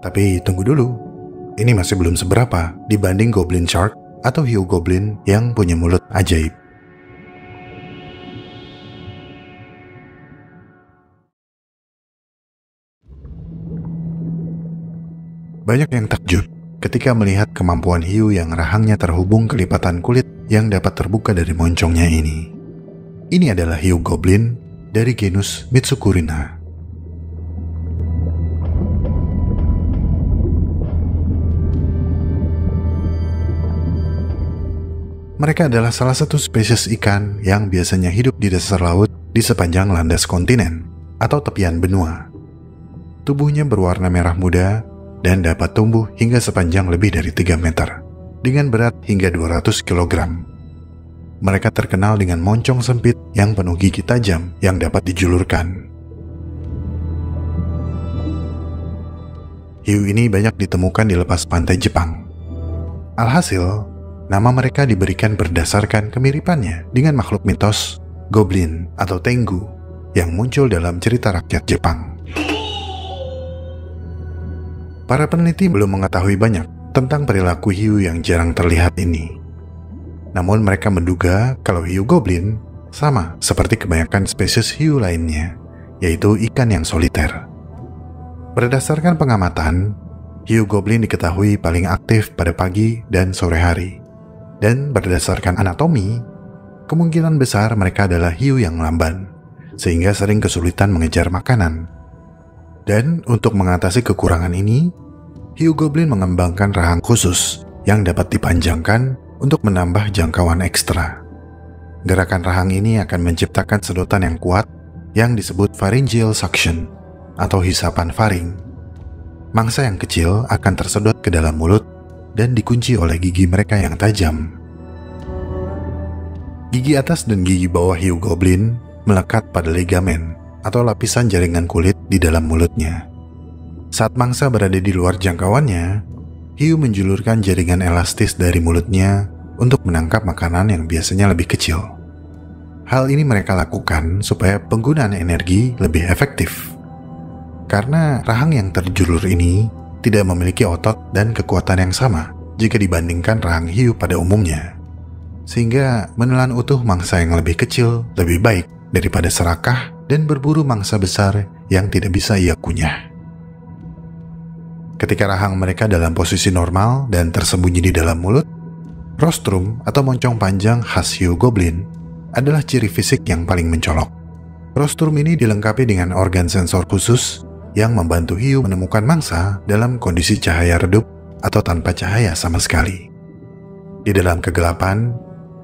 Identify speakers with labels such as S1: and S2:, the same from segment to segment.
S1: Tapi tunggu dulu, ini masih belum seberapa dibanding Goblin Shark atau hiu goblin yang punya mulut ajaib. Banyak yang takjub ketika melihat kemampuan hiu yang rahangnya terhubung ke lipatan kulit yang dapat terbuka dari moncongnya ini. Ini adalah hiu goblin dari genus Mitsukurina. Mereka adalah salah satu spesies ikan yang biasanya hidup di dasar laut di sepanjang landas kontinen atau tepian benua. Tubuhnya berwarna merah muda dan dapat tumbuh hingga sepanjang lebih dari 3 meter dengan berat hingga 200 kg. Mereka terkenal dengan moncong sempit yang penuh gigi tajam yang dapat dijulurkan. Hiu ini banyak ditemukan di lepas pantai Jepang. Alhasil, nama mereka diberikan berdasarkan kemiripannya dengan makhluk mitos, goblin atau tengu yang muncul dalam cerita rakyat Jepang. Para peneliti belum mengetahui banyak tentang perilaku hiu yang jarang terlihat ini. Namun mereka menduga kalau hiu goblin sama seperti kebanyakan spesies hiu lainnya, yaitu ikan yang soliter. Berdasarkan pengamatan, hiu goblin diketahui paling aktif pada pagi dan sore hari. Dan berdasarkan anatomi, kemungkinan besar mereka adalah hiu yang lamban, sehingga sering kesulitan mengejar makanan. Dan untuk mengatasi kekurangan ini, hiu goblin mengembangkan rahang khusus yang dapat dipanjangkan untuk menambah jangkauan ekstra. Gerakan rahang ini akan menciptakan sedotan yang kuat yang disebut pharyngeal suction atau hisapan faring. Mangsa yang kecil akan tersedot ke dalam mulut dan dikunci oleh gigi mereka yang tajam. Gigi atas dan gigi bawah hiu goblin melekat pada ligamen atau lapisan jaringan kulit di dalam mulutnya. Saat mangsa berada di luar jangkauannya, hiu menjulurkan jaringan elastis dari mulutnya untuk menangkap makanan yang biasanya lebih kecil. Hal ini mereka lakukan supaya penggunaan energi lebih efektif. Karena rahang yang terjulur ini tidak memiliki otot dan kekuatan yang sama jika dibandingkan rahang hiu pada umumnya. Sehingga menelan utuh mangsa yang lebih kecil lebih baik daripada serakah dan berburu mangsa besar yang tidak bisa ia kunyah. Ketika rahang mereka dalam posisi normal dan tersembunyi di dalam mulut, rostrum atau moncong panjang khas hiu goblin adalah ciri fisik yang paling mencolok. Rostrum ini dilengkapi dengan organ sensor khusus yang membantu hiu menemukan mangsa dalam kondisi cahaya redup atau tanpa cahaya sama sekali. Di dalam kegelapan,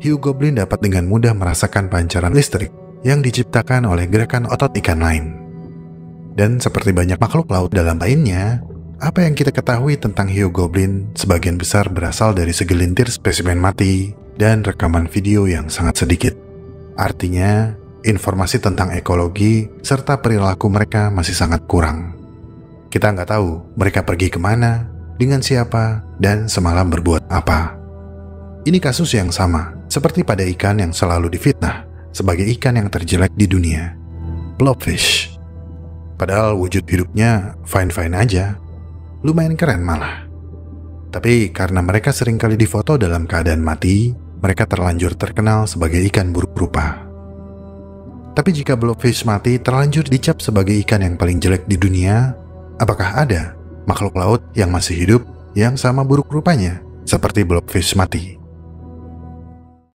S1: hiu goblin dapat dengan mudah merasakan pancaran listrik yang diciptakan oleh gerakan otot ikan lain. Dan seperti banyak makhluk laut dalam lainnya, apa yang kita ketahui tentang hiu goblin sebagian besar berasal dari segelintir spesimen mati dan rekaman video yang sangat sedikit. Artinya, informasi tentang ekologi serta perilaku mereka masih sangat kurang. Kita nggak tahu mereka pergi kemana, dengan siapa, dan semalam berbuat apa. Ini kasus yang sama, seperti pada ikan yang selalu difitnah sebagai ikan yang terjelek di dunia, blobfish. Padahal wujud hidupnya fine-fine aja, lumayan keren malah. Tapi karena mereka seringkali difoto dalam keadaan mati, mereka terlanjur terkenal sebagai ikan buruk rupa. Tapi jika blobfish mati terlanjur dicap sebagai ikan yang paling jelek di dunia, apakah ada makhluk laut yang masih hidup yang sama buruk rupanya seperti blobfish mati?